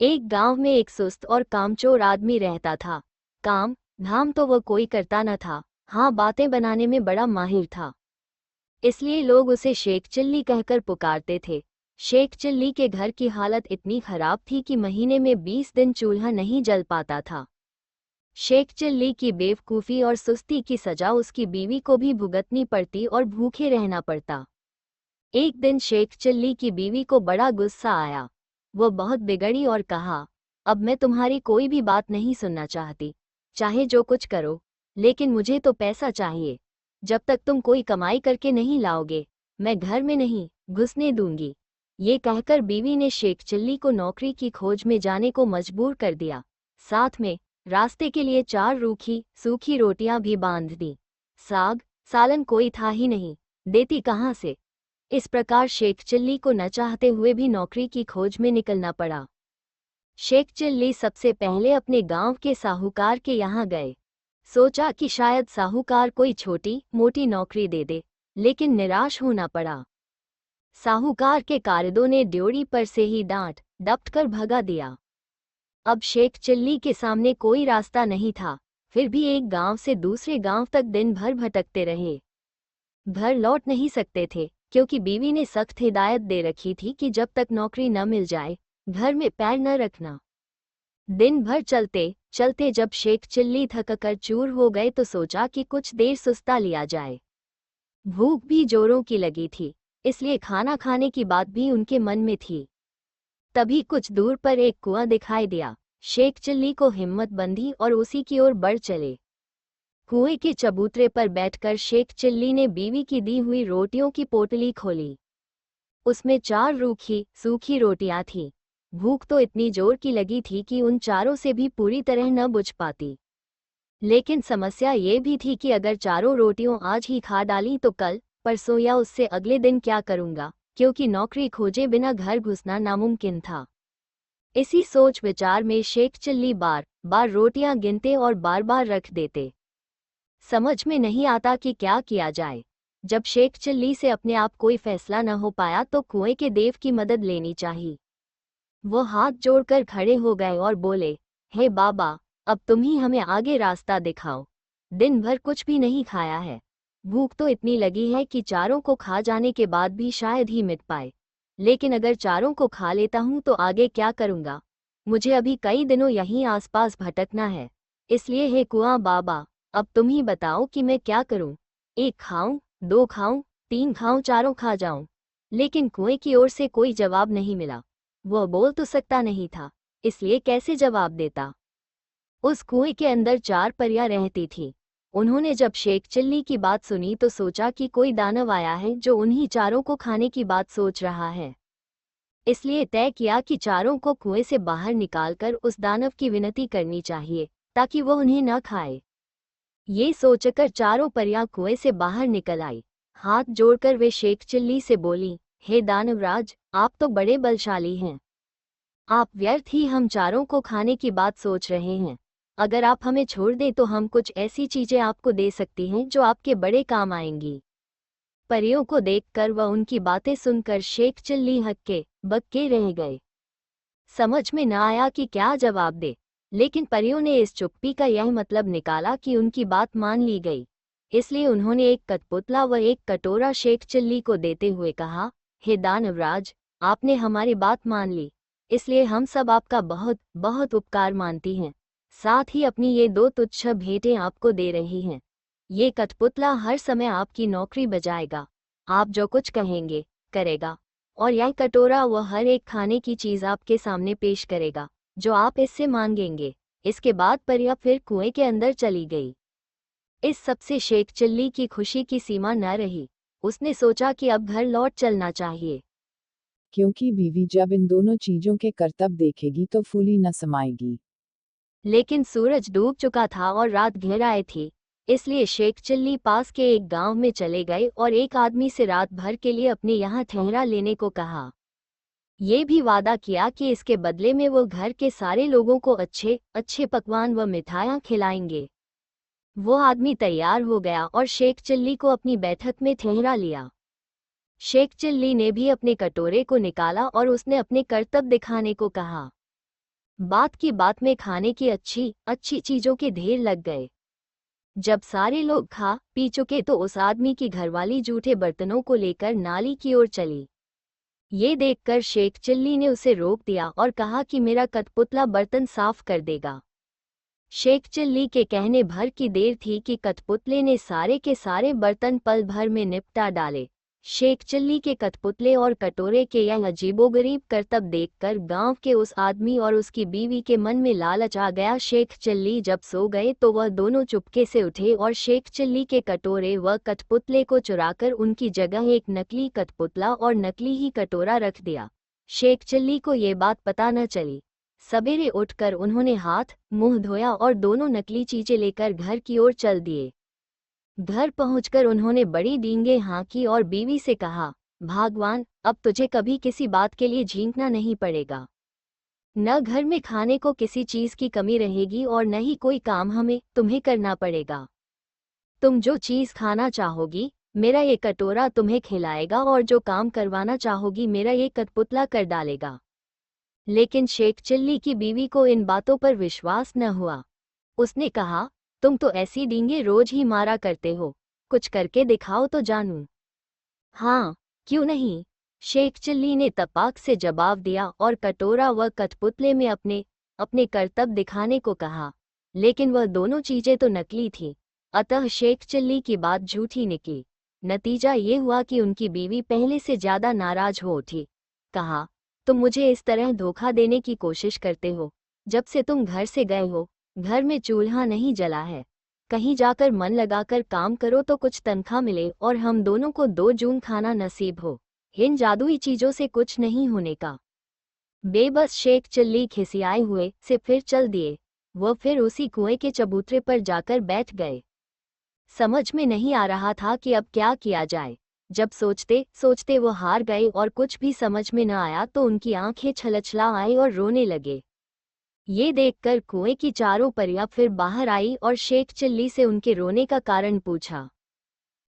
एक गांव में एक सुस्त और कामचोर आदमी रहता था। काम धाम तो वह कोई करता न था, हाँ बातें बनाने में बड़ा माहिर था। इसलिए लोग उसे शेख चिल्ली कहकर पुकारते थे। शेख चिल्ली के घर की हालत इतनी खराब थी कि महीने में 20 दिन चूल्हा नहीं जल पाता था। शेख चिल्ली की बेवकूफ़ी और सुस्ती की सजा उसकी बीवी को भी भुगतनी पड़ती और भूखे रहना पड़ता। एक दिन शेख चिल्ली की बीवी को बड़ा गुस्सा आया। वो बहुत बिगड़ी और कहा, अब मैं तुम्हारी कोई भी बात नहीं सुनना चाहती, चाहे जो कुछ करो, लेकिन मुझे तो पैसा चाहिए। जब तक तुम कोई कमाई करके नहीं लाओगे, मैं घर में नहीं घुसने दूंगी। ये कहकर बीवी ने शेख चिल्ली को नौकरी की खोज में जाने को मजबूर कर दिया। साथ में रास्ते के लिए 4 रूखी सूखी रोटियां भी बांध दी। साग सालन कोई था ही नहीं, देती कहाँ से। इस प्रकार शेख चिल्ली को न चाहते हुए भी नौकरी की खोज में निकलना पड़ा। शेख चिल्ली सबसे पहले अपने गांव के साहूकार के यहाँ गए। सोचा कि शायद साहूकार कोई छोटी मोटी नौकरी दे दे, लेकिन निराश होना पड़ा। साहूकार के कारिंदों ने ड्योढ़ी पर से ही डांट डपट कर भगा दिया। अब शेख चिल्ली के सामने कोई रास्ता नहीं था, फिर भी एक गांव से दूसरे गांव तक दिन भर भटकते रहे। घर लौट नहीं सकते थे, क्योंकि बीवी ने सख्त हिदायत दे रखी थी कि जब तक नौकरी न मिल जाए, घर में पैर न रखना। दिन भर चलते चलते जब शेख चिल्ली थक कर चूर हो गए तो सोचा कि कुछ देर सुस्ता लिया जाए। भूख भी जोरों की लगी थी, इसलिए खाना खाने की बात भी उनके मन में थी। तभी कुछ दूर पर एक कुआं दिखाई दिया। शेख चिल्ली को हिम्मत बंधी और उसी की ओर बढ़ चले। कुएं के चबूतरे पर बैठकर शेख चिल्ली ने बीवी की दी हुई रोटियों की पोटली खोली। उसमें 4 रूखी सूखी रोटियां थीं। भूख तो इतनी जोर की लगी थी कि उन चारों से भी पूरी तरह न बुझ पाती। लेकिन समस्या ये भी थी कि अगर चारों रोटियों आज ही खा डाली तो कल परसों या उससे अगले दिन क्या करूंगा, क्योंकि नौकरी खोजे बिना घर घुसना नामुमकिन था। इसी सोच विचार में शेख चिल्ली बार बार रोटियां गिनते और बार बार रख देते। समझ में नहीं आता कि क्या किया जाए। जब शेख चिल्ली से अपने आप कोई फैसला न हो पाया तो कुएं के देव की मदद लेनी चाहिए। वो हाथ जोड़कर खड़े हो गए और बोले, हे बाबा, अब तुम ही हमें आगे रास्ता दिखाओ। दिन भर कुछ भी नहीं खाया है। भूख तो इतनी लगी है कि चारों को खा जाने के बाद भी शायद ही मिट पाए। लेकिन अगर चारों को खा लेता हूं तो आगे क्या करूंगा। मुझे अभी कई दिनों यहीं आसपास भटकना है। इसलिए हे कुआं बाबा, अब तुम ही बताओ कि मैं क्या करूं। 1 खाऊं, 2 खाऊं, 3 खाऊं, चारों खा जाऊं। लेकिन कुएं की ओर से कोई जवाब नहीं मिला। वह बोल तो सकता नहीं था, इसलिए कैसे जवाब देता। उस कुएं के अंदर 4 परियां रहती थीं। उन्होंने जब शेख चिल्ली की बात सुनी तो सोचा कि कोई दानव आया है जो उन्हीं चारों को खाने की बात सोच रहा है। इसलिए तय किया कि चारों को कुएं से बाहर निकालकर उस दानव की विनती करनी चाहिए, ताकि वह उन्हें न खाए। ये सोचकर चारों परियां कुएं से बाहर निकल आई। हाथ जोड़कर वे शेख चिल्ली से बोली, हे दानवराज, आप तो बड़े बलशाली हैं। आप व्यर्थ ही हम चारों को खाने की बात सोच रहे हैं। अगर आप हमें छोड़ दें तो हम कुछ ऐसी चीजें आपको दे सकती हैं जो आपके बड़े काम आएंगी। परियों को देखकर व उनकी बातें सुनकर शेख चिल्ली हक्के बक्के रह गए। समझ में न आया कि क्या जवाब दे, लेकिन परियों ने इस चुप्पी का यह मतलब निकाला कि उनकी बात मान ली गई। इसलिए उन्होंने एक कठपुतला व एक कटोरा शेख चिल्ली को देते हुए कहा, हे दानवराज, आपने हमारी बात मान ली, इसलिए हम सब आपका बहुत बहुत उपकार मानती हैं। साथ ही अपनी ये 2 तुच्छ भेंटें आपको दे रही हैं। ये कठपुतला हर समय आपकी नौकरी बजाएगा, आप जो कुछ कहेंगे करेगा, और यह कटोरा वह हर एक खाने की चीज आपके सामने पेश करेगा जो आप इससे मांगेंगे। इसके बाद परिया फिर कुएं के अंदर चली गई। इस सबसे शेख चिल्ली की खुशी की सीमा न रही। उसने सोचा कि अब घर लौट चलना चाहिए, क्योंकि बीवी जब इन दोनों चीजों के करतब देखेगी तो फूली न समाएगी। लेकिन सूरज डूब चुका था और रात घिर आई थी। इसलिए शेख चिल्ली पास के एक गांव में चले गए और एक आदमी से रात भर के लिए अपने यहाँ ठहरा लेने को कहा। ये भी वादा किया कि इसके बदले में वो घर के सारे लोगों को अच्छे अच्छे पकवान व मिठाइयाँ खिलाएंगे। वो आदमी तैयार हो गया और शेख चिल्ली को अपनी बैठक में ठहरा लिया। शेख चिल्ली ने भी अपने कटोरे को निकाला और उसने अपने करतब दिखाने को कहा। बात की बात में खाने की अच्छी अच्छी चीजों के ढेर लग गए। जब सारे लोग खा पी चुके तो उस आदमी की घरवाली जूठे बर्तनों को लेकर नाली की ओर चली। ये देखकर शेख चिल्ली ने उसे रोक दिया और कहा कि मेरा कठपुतला बर्तन साफ कर देगा। शेख चिल्ली के कहने भर की देर थी कि कठपुतले ने सारे के सारे बर्तन पल भर में निपटा डाले। शेख चिल्ली के कठपुतले और कटोरे के यह अजीबोगरीब करतब देखकर गांव के उस आदमी और उसकी बीवी के मन में लालच आ गया। शेख चिल्ली जब सो गए तो वह दोनों चुपके से उठे और शेख चिल्ली के कटोरे व कठपुतले को चुराकर उनकी जगह एक नकली कठपुतला और नकली ही कटोरा रख दिया। शेख चिल्ली को ये बात पता न चली। सवेरे उठकर उन्होंने हाथ मुंह धोया और दोनों नकली चीजें लेकर घर की ओर चल दिए। घर पहुंचकर उन्होंने बड़ी डींगे हाँकी और बीवी से कहा, भगवान, अब तुझे कभी किसी बात के लिए झींकना नहीं पड़ेगा। न घर में खाने को किसी चीज की कमी रहेगी और न ही कोई काम हमें तुम्हें करना पड़ेगा। तुम जो चीज खाना चाहोगी मेरा ये कटोरा तुम्हें खिलाएगा और जो काम करवाना चाहोगी मेरा ये कठपुतला कर डालेगा। लेकिन शेख चिल्ली की बीवी को इन बातों पर विश्वास न हुआ। उसने कहा, तुम तो ऐसी डींगे रोज ही मारा करते हो, कुछ करके दिखाओ तो जानूं। हाँ, क्यों नहीं, शेख चिल्ली ने तपाक से जवाब दिया और कटोरा व कठपुतले में अपने अपने करतब दिखाने को कहा। लेकिन वह दोनों चीजें तो नकली थीं, अतः शेख चिल्ली की बात झूठी निकली। नतीजा ये हुआ कि उनकी बीवी पहले से ज्यादा नाराज हो उठी। कहा, तुम मुझे इस तरह धोखा देने की कोशिश करते हो। जब से तुम घर से गए हो घर में चूल्हा नहीं जला है। कहीं जाकर मन लगाकर काम करो तो कुछ तनख्वाह मिले और हम दोनों को 2 जून खाना नसीब हो। इन जादुई चीजों से कुछ नहीं होने का। बेबस शेख चिल्ली खिसियाए हुए से फिर चल दिए। वह फिर उसी कुएं के चबूतरे पर जाकर बैठ गए। समझ में नहीं आ रहा था कि अब क्या किया जाए। जब सोचते सोचते वो हार गए और कुछ भी समझ में न आया तो उनकी आंखें छलछला आई और रोने लगे। ये देखकर कुएं की चारों परियां फिर बाहर आई और शेख चिल्ली से उनके रोने का कारण पूछा।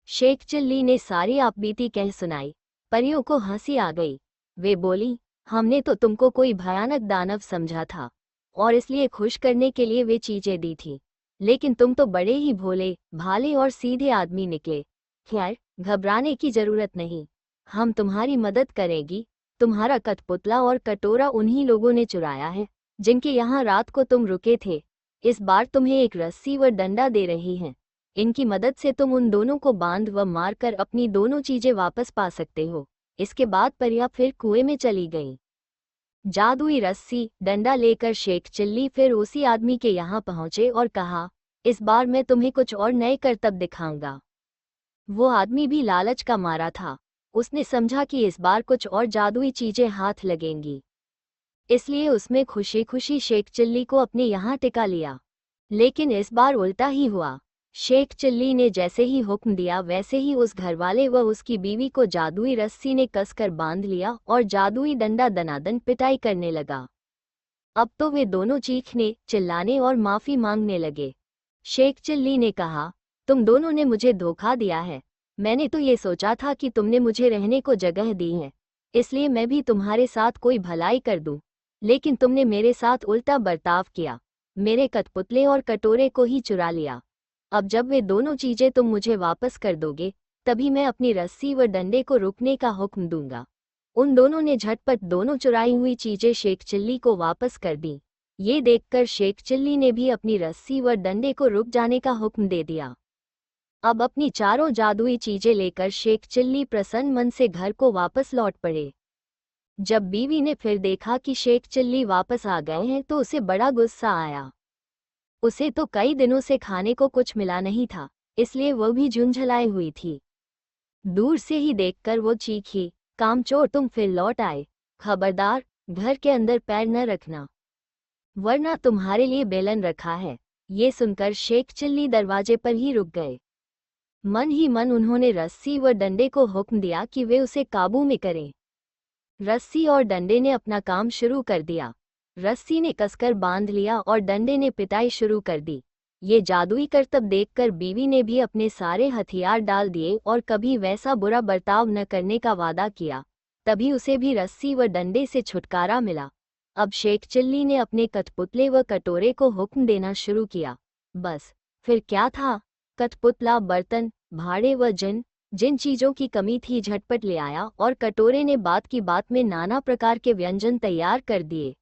शेख चिल्ली ने सारी आपबीती कह सुनाई। परियों को हंसी आ गई। वे बोली, हमने तो तुमको कोई भयानक दानव समझा था और इसलिए खुश करने के लिए वे चीजें दी थी, लेकिन तुम तो बड़े ही भोले भाले और सीधे आदमी निकले। खैर, घबराने की जरूरत नहीं, हम तुम्हारी मदद करेंगी। तुम्हारा कठपुतला और कटोरा उन्हीं लोगों ने चुराया है जिनके यहाँ रात को तुम रुके थे। इस बार तुम्हें एक रस्सी व डंडा दे रही हैं। इनकी मदद से तुम उन दोनों को बांध व मारकर अपनी दोनों चीजें वापस पा सकते हो। इसके बाद परिया फिर कुएं में चली गई। जादुई रस्सी डंडा लेकर शेख चिल्ली फिर उसी आदमी के यहाँ पहुंचे और कहा, इस बार मैं तुम्हें कुछ और नए करतब दिखाऊंगा। वो आदमी भी लालच का मारा था। उसने समझा कि इस बार कुछ और जादुई चीजें हाथ लगेंगी, इसलिए उसमें खुशी खुशी शेख चिल्ली को अपने यहाँ टिका लिया। लेकिन इस बार उल्टा ही हुआ। शेख चिल्ली ने जैसे ही हुक्म दिया वैसे ही उस घरवाले व उसकी बीवी को जादुई रस्सी ने कसकर बांध लिया और जादुई डंडा दनादन पिटाई करने लगा। अब तो वे दोनों चीखने चिल्लाने और माफी मांगने लगे। शेख चिल्ली ने कहा, तुम दोनों ने मुझे धोखा दिया है। मैंने तो ये सोचा था कि तुमने मुझे रहने को जगह दी है, इसलिए मैं भी तुम्हारे साथ कोई भलाई कर दूं। लेकिन तुमने मेरे साथ उल्टा बर्ताव किया, मेरे कठपुतले और कटोरे को ही चुरा लिया। अब जब वे दोनों चीजें तुम मुझे वापस कर दोगे तभी मैं अपनी रस्सी व डंडे को रुकने का हुक्म दूंगा। उन दोनों ने झटपट दोनों चुराई हुई चीजें शेख चिल्ली को वापस कर दी। ये देखकर शेख चिल्ली ने भी अपनी रस्सी व डंडे को रुक जाने का हुक्म दे दिया। अब अपनी चारों जादुई चीजें लेकर शेख चिल्ली प्रसन्न मन से घर को वापस लौट पड़े। जब बीवी ने फिर देखा कि शेख चिल्ली वापस आ गए हैं तो उसे बड़ा गुस्सा आया। उसे तो कई दिनों से खाने को कुछ मिला नहीं था, इसलिए वह भी झुंझलाए हुई थी। दूर से ही देखकर वो चीखी, कामचोर, तुम फिर लौट आए। खबरदार, घर के अंदर पैर न रखना, वरना तुम्हारे लिए बेलन रखा है। ये सुनकर शेख चिल्ली दरवाजे पर ही रुक गए। मन ही मन उन्होंने रस्सी व डंडे को हुक्म दिया कि वे उसे काबू में करें। रस्सी और डंडे ने अपना काम शुरू कर दिया। रस्सी ने कसकर बांध लिया और डंडे ने पिटाई शुरू कर दी। ये जादुई करतब देखकर बीवी ने भी अपने सारे हथियार डाल दिए और कभी वैसा बुरा बर्ताव न करने का वादा किया। तभी उसे भी रस्सी व डंडे से छुटकारा मिला। अब शेख चिल्ली ने अपने कठपुतले व कटोरे को हुक्म देना शुरू किया। बस फिर क्या था, कठपुतला बर्तन, भाड़े व जिन चीजों की कमी थी झटपट ले आया और कटोरे ने बात की बात में नाना प्रकार के व्यंजन तैयार कर दिए।